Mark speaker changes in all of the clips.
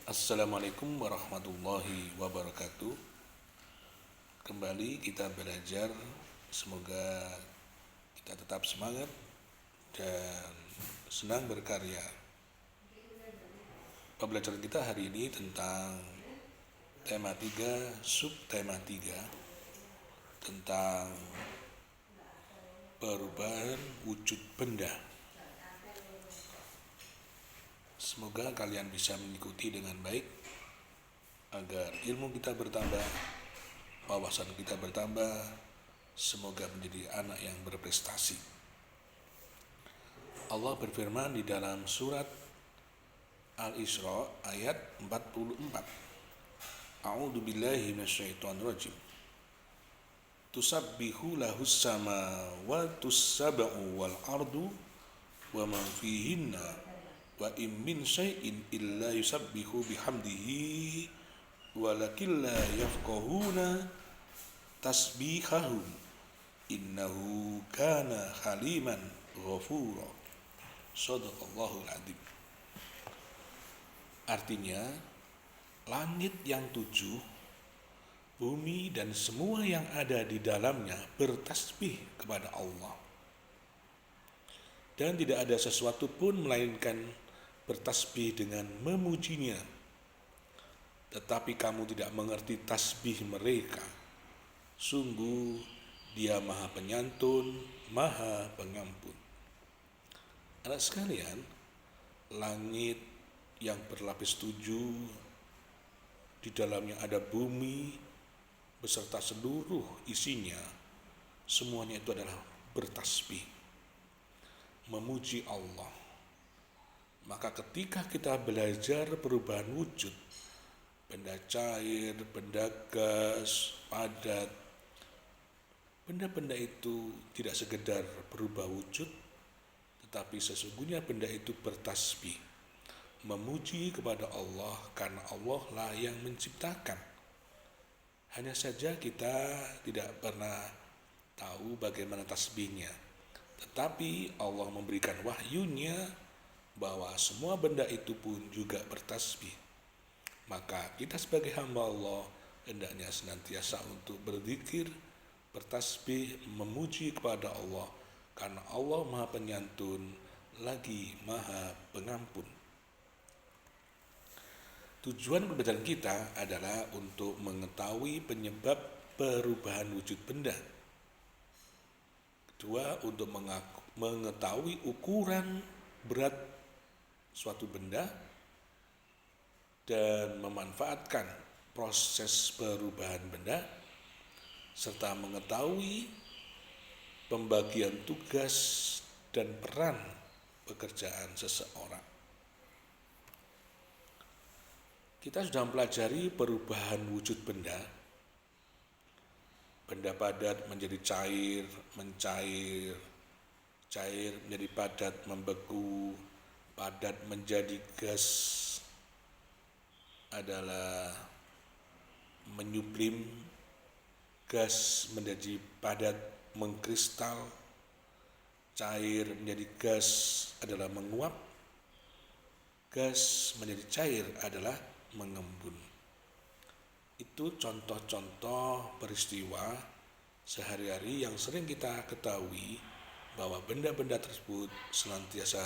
Speaker 1: Assalamualaikum warahmatullahi wabarakatuh. Kembali kita belajar. Semoga kita tetap semangat dan senang berkarya. Pembelajaran kita hari ini tentang tema 3, subtema 3, tentang perubahan wujud benda. Semoga kalian bisa mengikuti dengan baik agar ilmu kita bertambah, wawasan kita bertambah. Semoga menjadi anak yang berprestasi. Allah berfirman di dalam surat Al-Isra ayat 44. A'udzu billahi minasyaitonir rajim. Tusabbihu lahus samawati sab'u wal ardu wa man fihinna wa in min syai'in illa yusabbihu bihamdihi walakin la yafqahuna tasbihahum innahu kana haliman ghafura. Shadaqallahul adzim. Artinya, langit yang 7, bumi dan semua yang ada di dalamnya bertasbih kepada Allah. Dan tidak ada sesuatu pun melainkan bertasbih dengan memujinya. Tetapi kamu tidak mengerti tasbih mereka. Sungguh Dia Maha Penyantun, Maha Pengampun. Anak sekalian, langit yang berlapis 7, di dalamnya ada bumi beserta seluruh isinya, semuanya itu adalah bertasbih, memuji Allah. Maka ketika kita belajar perubahan wujud, benda cair, benda gas, padat, benda-benda itu tidak sekedar berubah wujud, tetapi sesungguhnya benda itu bertasbih, memuji kepada Allah karena Allah lah yang menciptakan. Hanya saja kita tidak pernah tahu bagaimana tasbihnya, tetapi Allah memberikan wahyunya bahwa semua benda itu pun juga bertasbih. Maka kita sebagai hamba Allah hendaknya senantiasa untuk berzikir, bertasbih, memuji kepada Allah, karena Allah Maha Penyantun lagi Maha Pengampun. Tujuan pembelajaran kita adalah untuk mengetahui penyebab perubahan wujud benda. Kedua, untuk mengetahui ukuran berat suatu benda dan memanfaatkan proses perubahan benda, serta mengetahui pembagian tugas dan peran pekerjaan seseorang. Kita sudah mempelajari perubahan wujud benda. Benda padat menjadi cair, mencair, cair menjadi padat, membeku, padat menjadi gas, adalah menyublim, gas menjadi padat, mengkristal, cair menjadi gas adalah menguap, gas menjadi cair adalah mengembun. Itu contoh-contoh peristiwa sehari-hari yang sering kita ketahui bahwa benda-benda tersebut senantiasa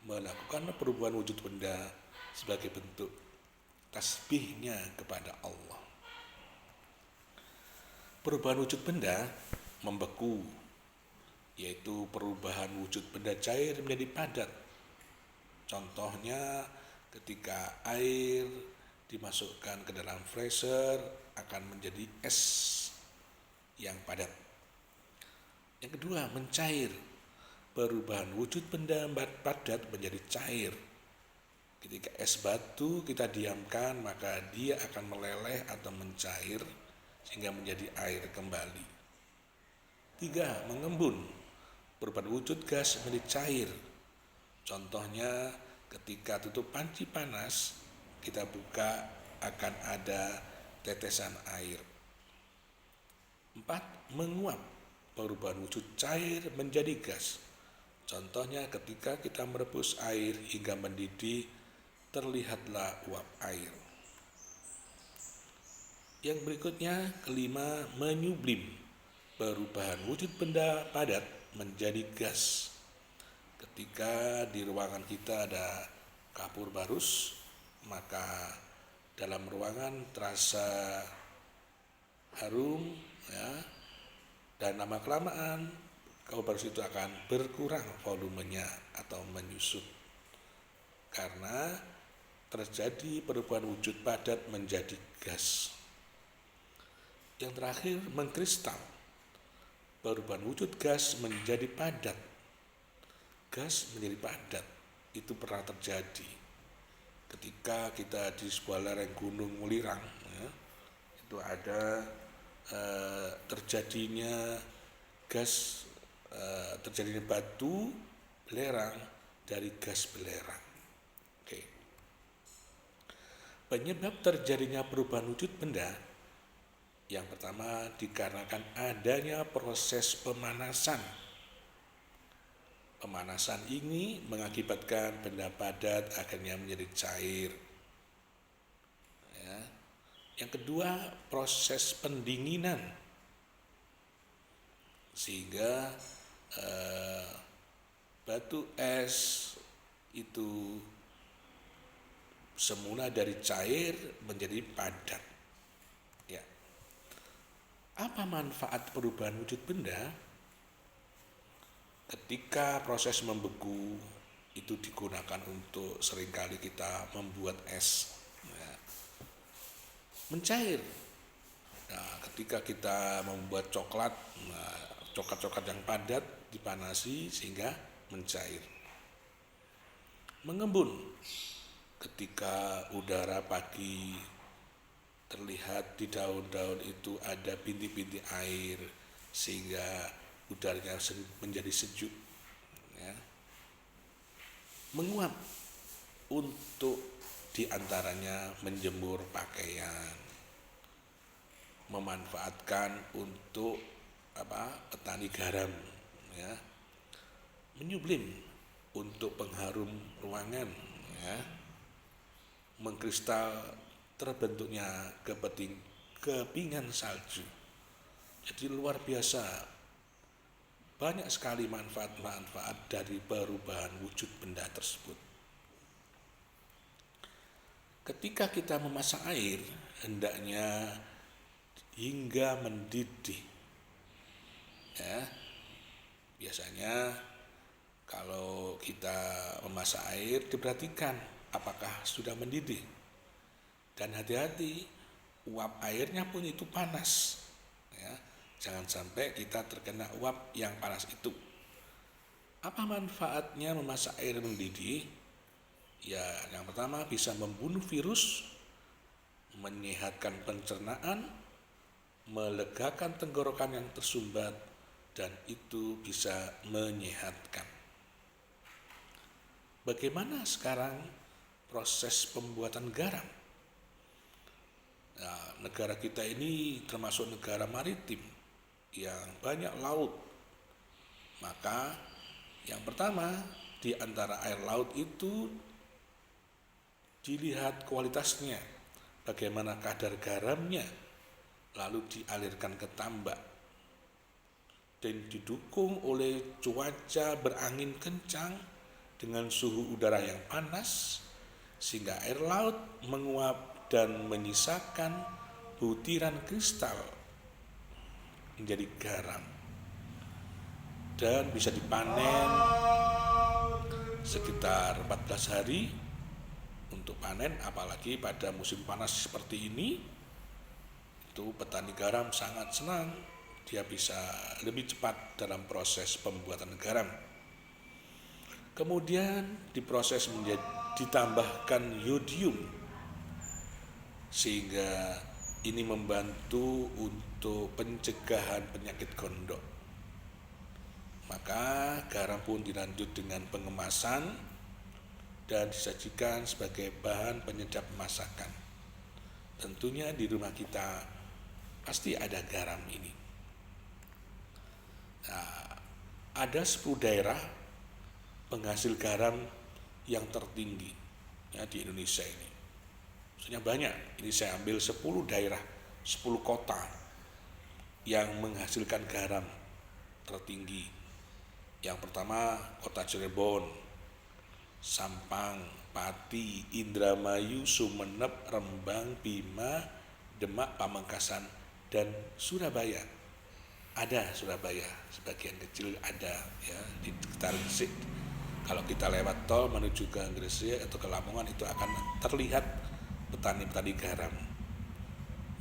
Speaker 1: melakukan perubahan wujud benda sebagai bentuk tasbihnya kepada Allah. Perubahan wujud benda membeku, yaitu perubahan wujud benda cair menjadi padat. Contohnya ketika air dimasukkan ke dalam freezer akan menjadi es yang padat. Yang kedua, mencair. Perubahan wujud benda padat menjadi cair. Ketika es batu kita diamkan, maka dia akan meleleh atau mencair sehingga menjadi air kembali. 3, mengembun. Perubahan wujud gas menjadi cair. Contohnya ketika tutup panci panas kita buka, akan ada tetesan air. 4, menguap. Perubahan wujud cair menjadi gas. Contohnya ketika kita merebus air hingga mendidih, terlihatlah uap air. Yang berikutnya, kelima, menyublim, perubahan wujud benda padat menjadi gas. Ketika di ruangan kita ada kapur barus, maka dalam ruangan terasa harum, ya, dan lama-kelamaan kapur barus itu akan berkurang volumenya atau menyusut karena terjadi perubahan wujud padat menjadi gas. Yang terakhir, mengkristal, perubahan wujud gas menjadi padat. Gas menjadi padat itu pernah terjadi ketika kita di sebuah lereng gunung Mulirang, ya, itu ada terjadinya gas, terjadinya batu belerang dari gas belerang. Oke. Penyebab terjadinya perubahan wujud benda yang pertama dikarenakan adanya proses pemanasan. Pemanasan ini mengakibatkan benda padat akhirnya menjadi cair. Ya. Yang kedua, proses pendinginan, sehingga batu es itu semula dari cair menjadi padat. Ya. Apa manfaat perubahan wujud benda? Ketika proses membeku itu digunakan untuk seringkali kita membuat es, ya, mencair. Nah, ketika kita membuat coklat, nah, coklat-coklat yang padat dipanasi sehingga mencair. Mengembun, ketika udara pagi terlihat di daun-daun itu ada bintik-bintik air sehingga udaranya menjadi sejuk, ya. Menguap untuk diantaranya menjemur pakaian, memanfaatkan untuk petani garam, ya. Menyublim untuk pengharum ruangan, ya. Mengkristal terbentuknya kepingan salju. Jadi luar biasa, banyak sekali manfaat-manfaat dari perubahan wujud benda tersebut. Ketika kita memasak air, hendaknya hingga mendidih. Ya, biasanya kalau kita memasak air diperhatikan apakah sudah mendidih. Dan hati-hati, uap airnya pun itu panas. Ya. Jangan sampai kita terkena uap yang panas itu. Apa manfaatnya memasak air mendidih? Ya, yang pertama bisa membunuh virus, menyehatkan pencernaan, melegakan tenggorokan yang tersumbat, dan itu bisa menyehatkan. Bagaimana sekarang proses pembuatan garam? Nah, negara kita ini termasuk negara maritim yang banyak laut. Maka yang pertama, di antara air laut itu dilihat kualitasnya, bagaimana kadar garamnya, lalu dialirkan ke tambak dan didukung oleh cuaca berangin kencang dengan suhu udara yang panas sehingga air laut menguap dan menyisakan butiran kristal menjadi garam dan bisa dipanen sekitar 14 hari untuk panen. Apalagi pada musim panas seperti ini, itu petani garam sangat senang, dia bisa lebih cepat dalam proses pembuatan garam. Kemudian diproses ditambahkan yodium sehingga ini membantu untuk pencegahan penyakit gondok. Maka garam pun dilanjut dengan pengemasan dan disajikan sebagai bahan penyedap masakan. Tentunya di rumah kita pasti ada garam ini. Nah, ada 10 daerah penghasil garam yang tertinggi, ya di Indonesia ini. Maksudnya banyak. Ini saya ambil 10 daerah, 10 kota yang menghasilkan garam tertinggi. Yang pertama kota Cirebon, Sampang, Pati, Indramayu, Sumeneb, Rembang, Bima, Demak, Pamekasan, dan Surabaya. Ada Surabaya, sebagian kecil ada ya di sekitar Gresik. Kalau kita lewat tol menuju ke Gresik atau ke Lamongan itu akan terlihat petani-petani garam.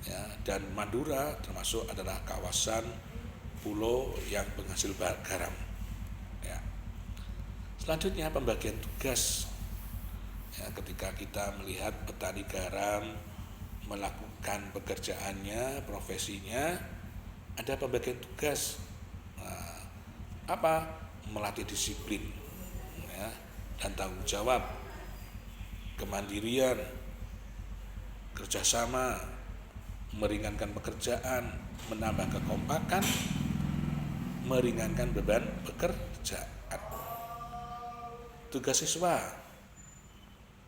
Speaker 1: Ya, dan Madura termasuk adalah kawasan pulau yang penghasil garam. Ya. Selanjutnya pembagian tugas. Ya, ketika kita melihat petani garam melakukan pekerjaannya, profesinya, ada pembagian tugas. Nah, apa? Melatih disiplin, ya, dan tanggung jawab, kemandirian, kerjasama, meringankan pekerjaan, menambah kekompakan, meringankan beban pekerjaan. Tugas siswa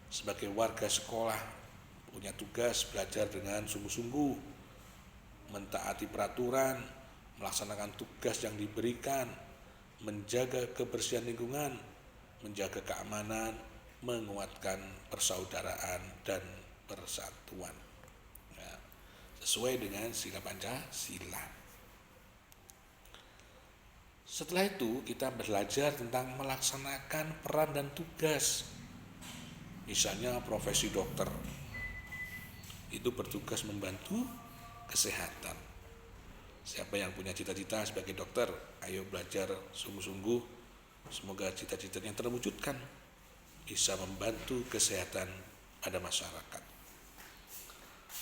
Speaker 1: sebagai warga sekolah punya tugas belajar dengan sungguh-sungguh, mentaati peraturan, melaksanakan tugas yang diberikan, menjaga kebersihan lingkungan, menjaga keamanan, menguatkan persaudaraan dan persatuan. Ya, sesuai dengan sila Pancasila. Setelah itu kita belajar tentang melaksanakan peran dan tugas. Misalnya profesi dokter, itu bertugas membantu kesehatan. Siapa yang punya cita-cita sebagai dokter, ayo belajar sungguh-sungguh. Semoga cita-citanya terwujudkan, bisa membantu kesehatan pada masyarakat.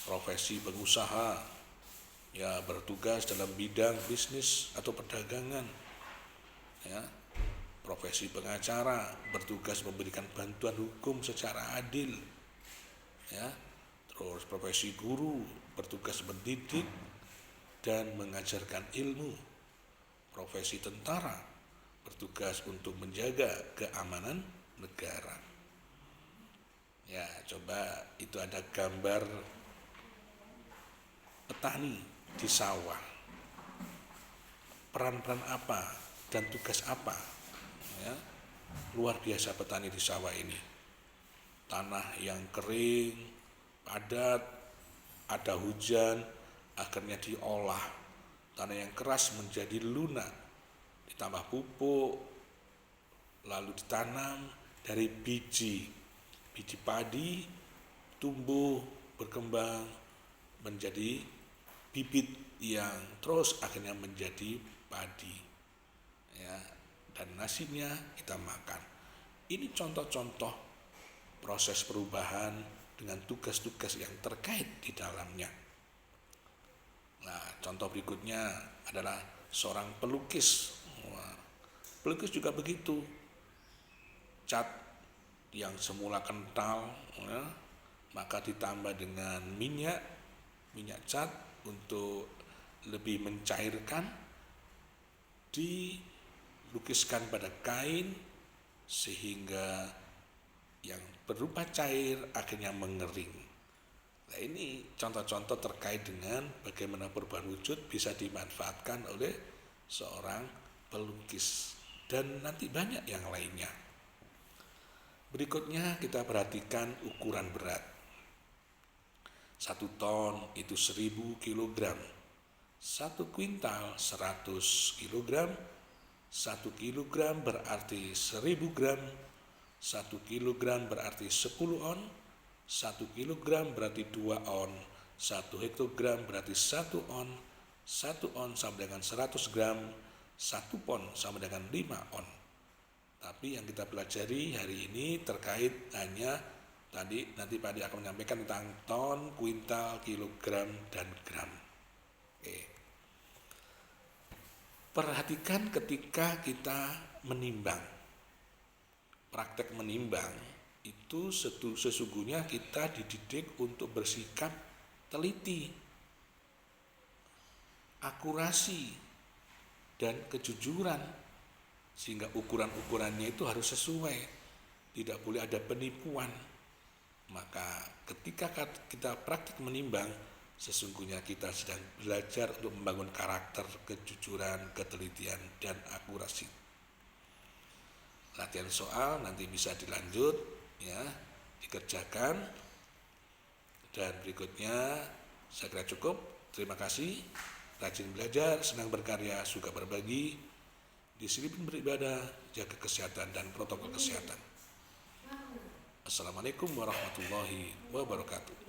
Speaker 1: Profesi pengusaha, ya bertugas dalam bidang bisnis atau perdagangan. Ya, profesi pengacara bertugas memberikan bantuan hukum secara adil. Ya, terus profesi guru bertugas mendidik dan mengajarkan ilmu. Profesi tentara bertugas untuk menjaga keamanan negara. Ya, coba itu ada gambar petani di sawah. Peran-peran apa dan tugas apa? Ya, luar biasa petani di sawah ini. Tanah yang kering, padat, ada hujan, akhirnya diolah. Tanah yang keras menjadi lunak, ditambah pupuk, lalu ditanam dari biji padi tumbuh, berkembang, menjadi bibit yang terus akhirnya menjadi padi. Ya, dan nasinya kita makan. Ini contoh-contoh proses perubahan dengan tugas-tugas yang terkait di dalamnya. Nah, contoh berikutnya adalah seorang pelukis. Wah, pelukis juga begitu. Cat yang semula kental, ya, maka ditambah dengan minyak cat untuk lebih mencairkan, dilukiskan pada kain sehingga yang berupa cair akhirnya mengering. Nah, ini contoh-contoh terkait dengan bagaimana perubahan wujud bisa dimanfaatkan oleh seorang pelukis, dan nanti banyak yang lainnya. Berikutnya kita perhatikan ukuran berat. 1 ton itu 1000 kg, 1 kuintal 100 kg, 1 kilogram berarti 1000 gram, 1 kilogram berarti 10 on, 1 kilogram berarti 2 on, 1 hektogram berarti 1 on, 1 on sama dengan 100 gram, 1 pon sama dengan 5 on. Tapi yang kita pelajari hari ini terkait hanya tadi, nanti Pak Adi akan menyampaikan tentang ton, kuintal, kilogram, dan gram. Oke. Perhatikan ketika kita menimbang. Praktek menimbang itu sesungguhnya kita dididik untuk bersikap teliti, akurasi, dan kejujuran, sehingga ukuran-ukurannya itu harus sesuai, tidak boleh ada penipuan. Maka ketika kita praktik menimbang, sesungguhnya kita sedang belajar untuk membangun karakter, kejujuran, ketelitian, dan akurasi. Latihan soal nanti bisa dilanjut, ya, dikerjakan. Dan berikutnya saya kira cukup. Terima kasih. Rajin belajar, senang berkarya, suka berbagi, disiplin beribadah, jaga kesehatan dan protokol kesehatan. Assalamualaikum warahmatullahi wabarakatuh.